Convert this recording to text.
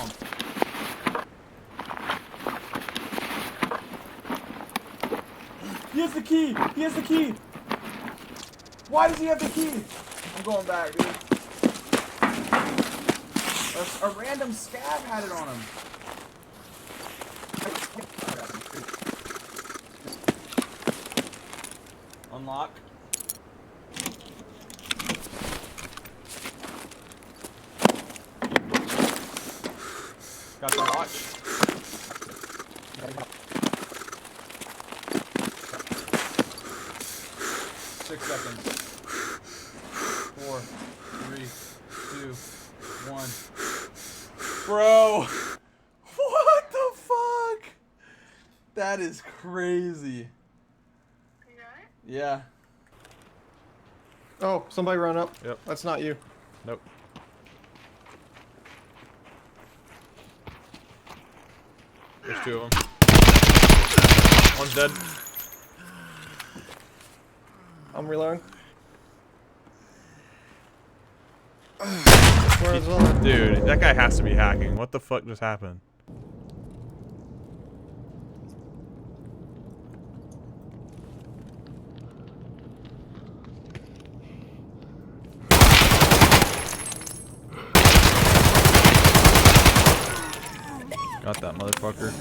him. He has the key! He has the key! Why does he have the key? I'm going back, dude. A random scab had it on him. Unlock. Got the watch. 6 seconds. 4, 3, 2, 1. Bro! What the fuck? That is crazy. You got it? Yeah. Oh, somebody run up. Yep. That's not you. Nope. There's 2 of them. One's dead. I'm reloading. Where's the other? Dude, that guy has to be hacking. What the fuck just happened? Got that motherfucker.